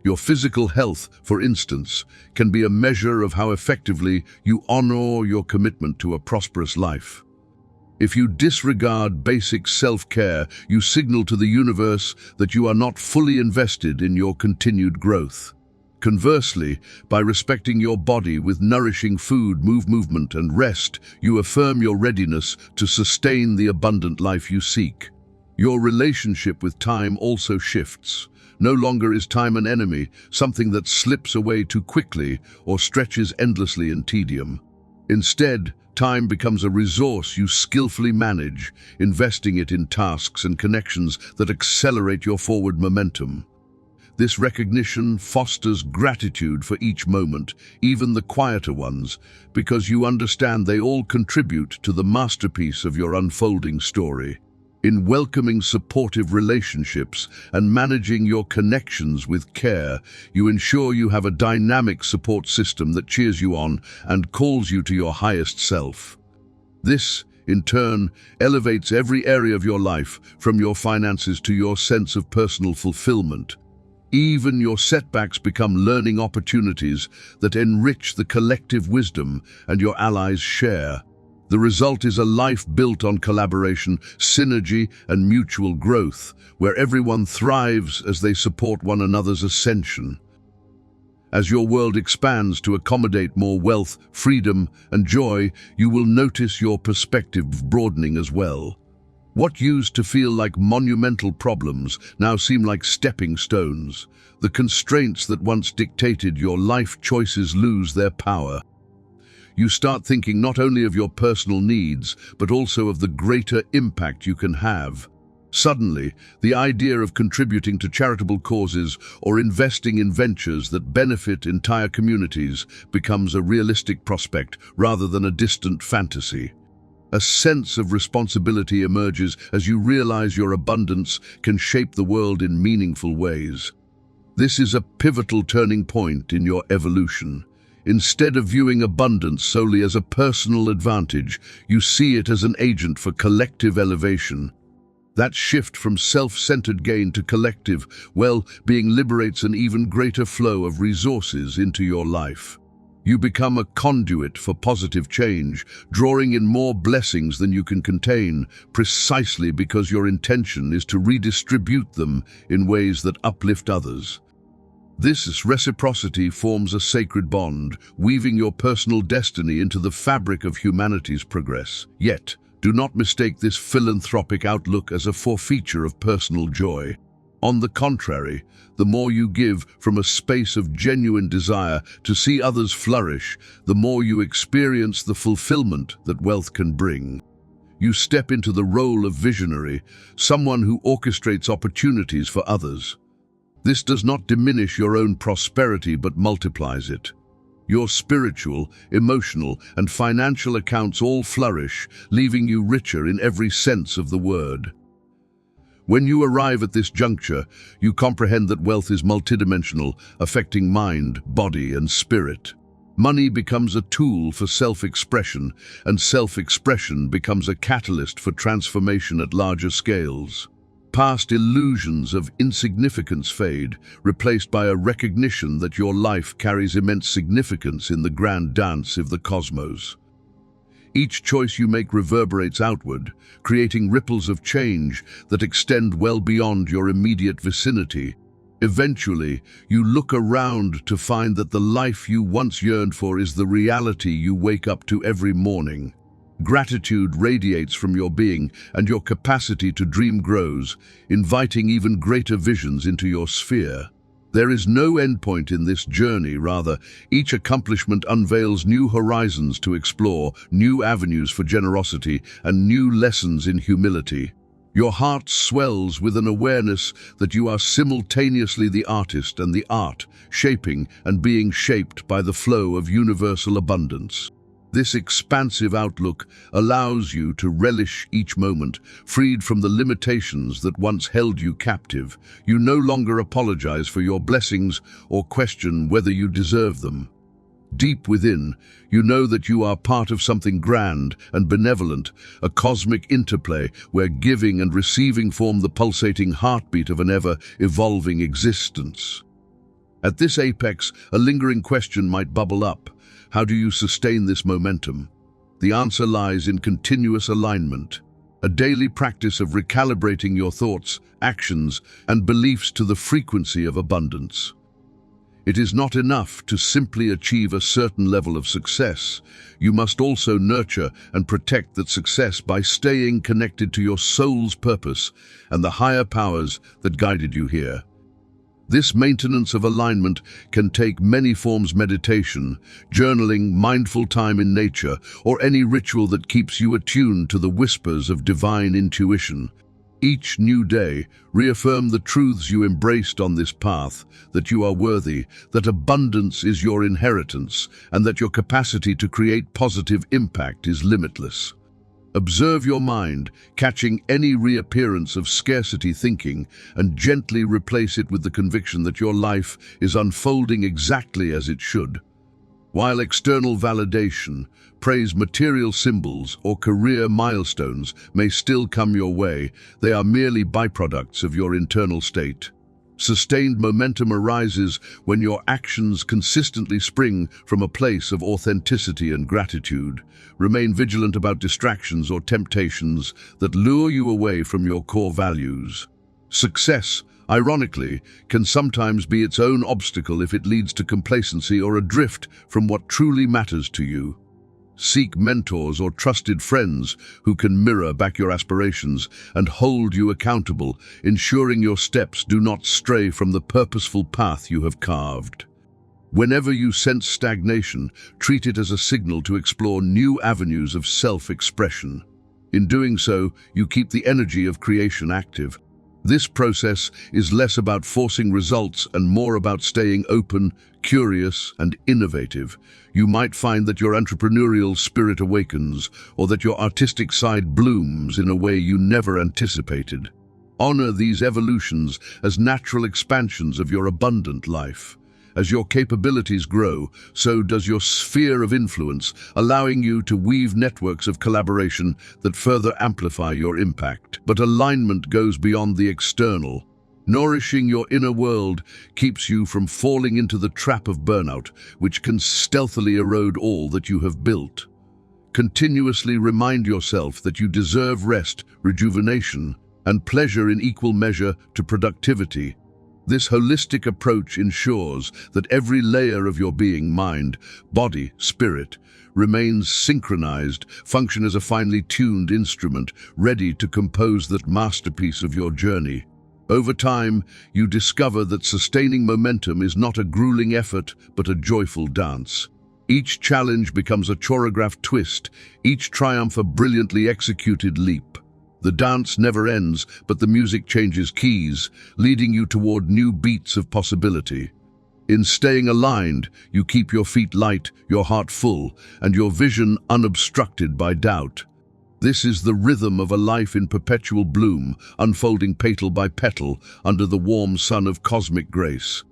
Your physical health, for instance, can be a measure of how effectively you honor your commitment to a prosperous life. If you disregard basic self-care, you signal to the universe that you are not fully invested in your continued growth. Conversely, by respecting your body with nourishing food, movement, and rest, you affirm your readiness to sustain the abundant life you seek. Your relationship with time also shifts. No longer is time an enemy, something that slips away too quickly or stretches endlessly in tedium. Instead, time becomes a resource you skillfully manage, investing it in tasks and connections that accelerate your forward momentum. This recognition fosters gratitude for each moment, even the quieter ones, because you understand they all contribute to the masterpiece of your unfolding story. In welcoming supportive relationships and managing your connections with care, you ensure you have a dynamic support system that cheers you on and calls you to your highest self. This, in turn, elevates every area of your life, from your finances to your sense of personal fulfillment. Even your setbacks become learning opportunities that enrich the collective wisdom and your allies share. The result is a life built on collaboration, synergy, and mutual growth, where everyone thrives as they support one another's ascension. As your world expands to accommodate more wealth, freedom, and joy, you will notice your perspective broadening as well. What used to feel like monumental problems now seem like stepping stones. The constraints that once dictated your life choices lose their power. You start thinking not only of your personal needs, but also of the greater impact you can have. Suddenly, the idea of contributing to charitable causes or investing in ventures that benefit entire communities becomes a realistic prospect rather than a distant fantasy. A sense of responsibility emerges as you realize your abundance can shape the world in meaningful ways. This is a pivotal turning point in your evolution. Instead of viewing abundance solely as a personal advantage, you see it as an agent for collective elevation. That shift from self-centered gain to collective well-being liberates an even greater flow of resources into your life. You become a conduit for positive change, drawing in more blessings than you can contain, precisely because your intention is to redistribute them in ways that uplift others. This reciprocity forms a sacred bond, weaving your personal destiny into the fabric of humanity's progress. Yet, do not mistake this philanthropic outlook as a forfeiture of personal joy. On the contrary, the more you give from a space of genuine desire to see others flourish, the more you experience the fulfillment that wealth can bring. You step into the role of visionary, someone who orchestrates opportunities for others. This does not diminish your own prosperity but multiplies it. Your spiritual, emotional, and financial accounts all flourish, leaving you richer in every sense of the word. When you arrive at this juncture, you comprehend that wealth is multidimensional, affecting mind, body, and spirit. Money becomes a tool for self-expression, and self-expression becomes a catalyst for transformation at larger scales. Past illusions of insignificance fade, replaced by a recognition that your life carries immense significance in the grand dance of the cosmos. Each choice you make reverberates outward, creating ripples of change that extend well beyond your immediate vicinity. Eventually, you look around to find that the life you once yearned for is the reality you wake up to every morning. Gratitude radiates from your being, and your capacity to dream grows, inviting even greater visions into your sphere. There is no endpoint in this journey, rather, each accomplishment unveils new horizons to explore, new avenues for generosity, and new lessons in humility. Your heart swells with an awareness that you are simultaneously the artist and the art, shaping and being shaped by the flow of universal abundance. This expansive outlook allows you to relish each moment, freed from the limitations that once held you captive. You no longer apologize for your blessings or question whether you deserve them. Deep within, you know that you are part of something grand and benevolent, a cosmic interplay where giving and receiving form the pulsating heartbeat of an ever-evolving existence. At this apex, a lingering question might bubble up. How do you sustain this momentum? The answer lies in continuous alignment, a daily practice of recalibrating your thoughts, actions, and beliefs to the frequency of abundance. It is not enough to simply achieve a certain level of success. You must also nurture and protect that success by staying connected to your soul's purpose and the higher powers that guided you here. This maintenance of alignment can take many forms: meditation, journaling, mindful time in nature, or any ritual that keeps you attuned to the whispers of divine intuition. Each new day, reaffirm the truths you embraced on this path, that you are worthy, that abundance is your inheritance, and that your capacity to create positive impact is limitless. Observe your mind, catching any reappearance of scarcity thinking, and gently replace it with the conviction that your life is unfolding exactly as it should. While external validation, praise, material symbols, or career milestones may still come your way, they are merely byproducts of your internal state. Sustained momentum arises when your actions consistently spring from a place of authenticity and gratitude. Remain vigilant about distractions or temptations that lure you away from your core values. Success, ironically, can sometimes be its own obstacle if it leads to complacency or a drift from what truly matters to you. Seek mentors or trusted friends who can mirror back your aspirations and hold you accountable, ensuring your steps do not stray from the purposeful path you have carved. Whenever you sense stagnation, treat it as a signal to explore new avenues of self-expression. In doing so, you keep the energy of creation active. This process is less about forcing results and more about staying open, curious, and innovative. You might find that your entrepreneurial spirit awakens, or that your artistic side blooms in a way you never anticipated. Honor these evolutions as natural expansions of your abundant life. As your capabilities grow, so does your sphere of influence, allowing you to weave networks of collaboration that further amplify your impact. But alignment goes beyond the external. Nourishing your inner world keeps you from falling into the trap of burnout, which can stealthily erode all that you have built. Continuously remind yourself that you deserve rest, rejuvenation, and pleasure in equal measure to productivity. This holistic approach ensures that every layer of your being, mind, body, spirit, remains synchronized, function as a finely tuned instrument, ready to compose that masterpiece of your journey. Over time, you discover that sustaining momentum is not a grueling effort, but a joyful dance. Each challenge becomes a choreographed twist, each triumph a brilliantly executed leap. The dance never ends, but the music changes keys, leading you toward new beats of possibility. In staying aligned, you keep your feet light, your heart full, and your vision unobstructed by doubt. This is the rhythm of a life in perpetual bloom, unfolding petal by petal under the warm sun of cosmic grace.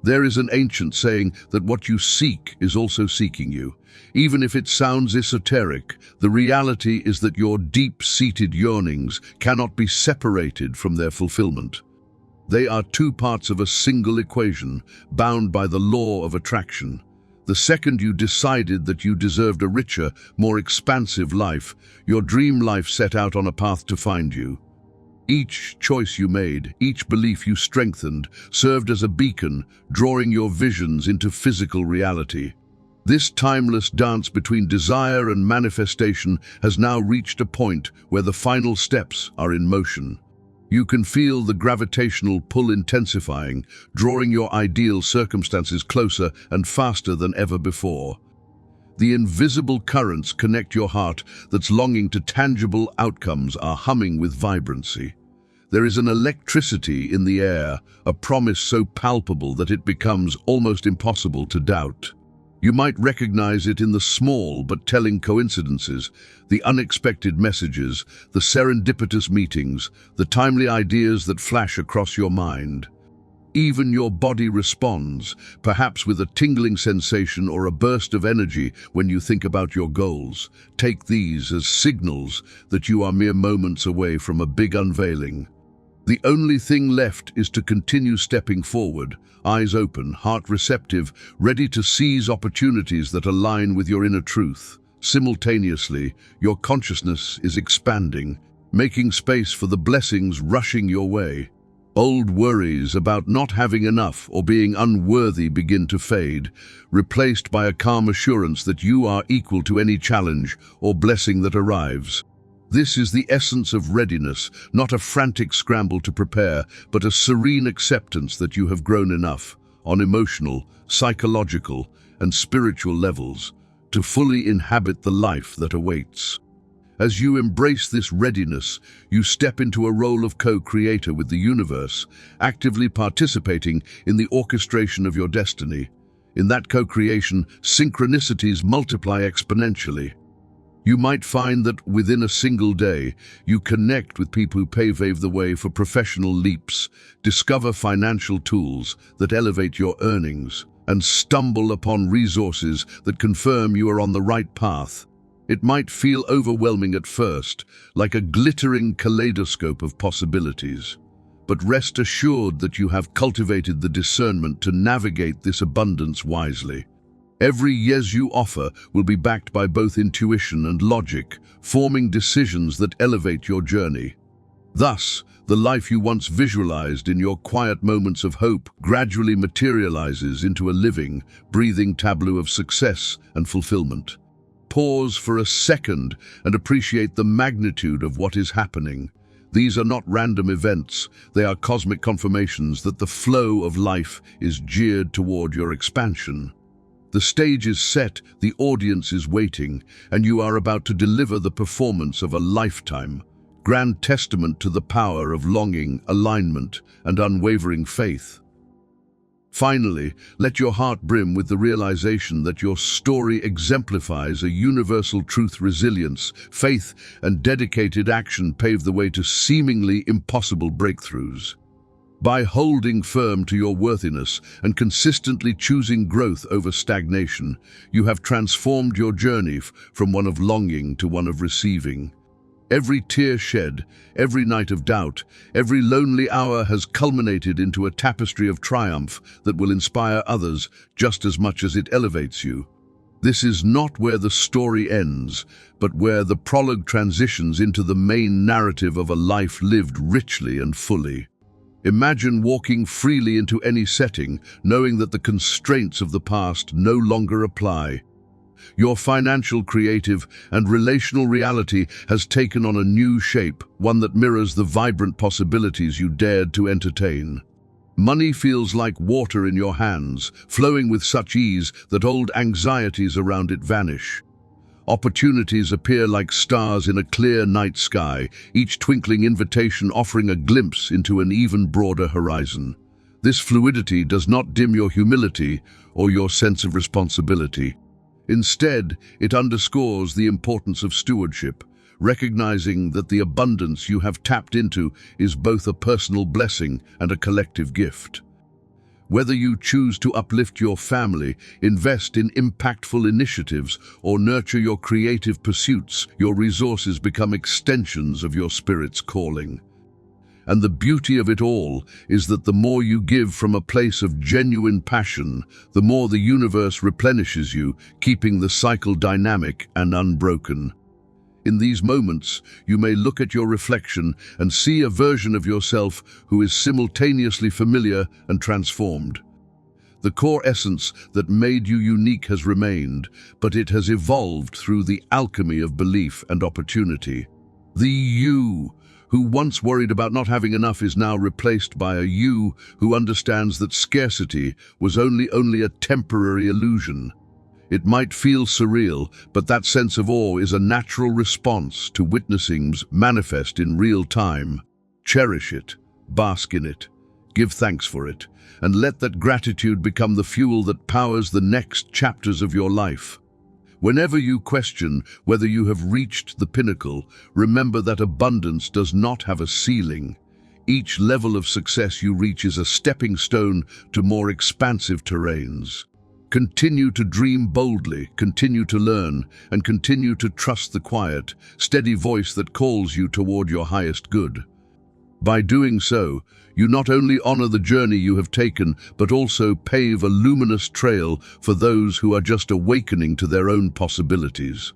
There is an ancient saying that what you seek is also seeking you. Even if it sounds esoteric, the reality is that your deep-seated yearnings cannot be separated from their fulfillment. They are two parts of a single equation, bound by the law of attraction. The second you decided that you deserved a richer, more expansive life, your dream life set out on a path to find you. Each choice you made, each belief you strengthened, served as a beacon, drawing your visions into physical reality. This timeless dance between desire and manifestation has now reached a point where the final steps are in motion. You can feel the gravitational pull intensifying, drawing your ideal circumstances closer and faster than ever before. The invisible currents connect your heart that's longing to tangible outcomes are humming with vibrancy. There is an electricity in the air, a promise so palpable that it becomes almost impossible to doubt. You might recognize it in the small but telling coincidences, the unexpected messages, the serendipitous meetings, the timely ideas that flash across your mind. Even your body responds, perhaps with a tingling sensation or a burst of energy when you think about your goals. Take these as signals that you are mere moments away from a big unveiling. The only thing left is to continue stepping forward, eyes open, heart receptive, ready to seize opportunities that align with your inner truth. Simultaneously, your consciousness is expanding, making space for the blessings rushing your way. Old worries about not having enough or being unworthy begin to fade, replaced by a calm assurance that you are equal to any challenge or blessing that arrives. This is the essence of readiness, not a frantic scramble to prepare, but a serene acceptance that you have grown enough, on emotional, psychological, and spiritual levels, to fully inhabit the life that awaits. As you embrace this readiness, you step into a role of co-creator with the universe, actively participating in the orchestration of your destiny. In that co-creation, synchronicities multiply exponentially. You might find that within a single day, you connect with people who pave the way for professional leaps, discover financial tools that elevate your earnings, and stumble upon resources that confirm you are on the right path. It might feel overwhelming at first, like a glittering kaleidoscope of possibilities. But rest assured that you have cultivated the discernment to navigate this abundance wisely. Every yes you offer will be backed by both intuition and logic, forming decisions that elevate your journey. Thus, the life you once visualized in your quiet moments of hope gradually materializes into a living, breathing tableau of success and fulfillment. pause for a second and appreciate the magnitude of what is happening. These are not random events, they are cosmic confirmations that the flow of life is geared toward your expansion. The stage is set, the audience is waiting, and you are about to deliver the performance of a lifetime. Grand testament to the power of longing, alignment, and unwavering faith. Finally, let your heart brim with the realization that your story exemplifies a universal truth. Resilience, faith, and dedicated action pave the way to seemingly impossible breakthroughs. By holding firm to your worthiness and consistently choosing growth over stagnation, you have transformed your journey from one of longing to one of receiving. Every tear shed, every night of doubt, every lonely hour has culminated into a tapestry of triumph that will inspire others just as much as it elevates you. This is not where the story ends, but where the prologue transitions into the main narrative of a life lived richly and fully. Imagine walking freely into any setting, knowing that the constraints of the past no longer apply. Your financial, creative, and relational reality has taken on a new shape, one that mirrors the vibrant possibilities you dared to entertain. Money feels like water in your hands, flowing with such ease that old anxieties around it vanish. Opportunities appear like stars in a clear night sky, each twinkling invitation offering a glimpse into an even broader horizon. This fluidity does not dim your humility or your sense of responsibility. Instead, it underscores the importance of stewardship, recognizing that the abundance you have tapped into is both a personal blessing and a collective gift. Whether you choose to uplift your family, invest in impactful initiatives, or nurture your creative pursuits, your resources become extensions of your spirit's calling. And the beauty of it all is that the more you give from a place of genuine passion, the more the universe replenishes you, keeping the cycle dynamic and unbroken. In these moments, you may look at your reflection and see a version of yourself who is simultaneously familiar and transformed. The core essence that made you unique has remained, but it has evolved through the alchemy of belief and opportunity. The you who once worried about not having enough is now replaced by a you who understands that scarcity was only a temporary illusion. It might feel surreal, but that sense of awe is a natural response to witnessings manifest in real time. Cherish it, bask in it, give thanks for it, and let that gratitude become the fuel that powers the next chapters of your life. Whenever you question whether you have reached the pinnacle, remember that abundance does not have a ceiling. Each level of success you reach is a stepping stone to more expansive terrains. Continue to dream boldly, continue to learn, and continue to trust the quiet, steady voice that calls you toward your highest good. By doing so, you not only honor the journey you have taken, but also pave a luminous trail for those who are just awakening to their own possibilities.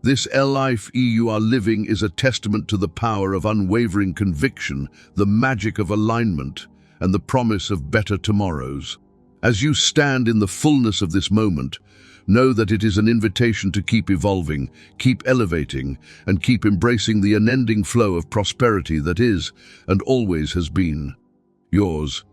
This life you are living is a testament to the power of unwavering conviction, the magic of alignment, and the promise of better tomorrows. As you stand in the fullness of this moment, know that it is an invitation to keep evolving, keep elevating, and keep embracing the unending flow of prosperity that is, and always has been, yours.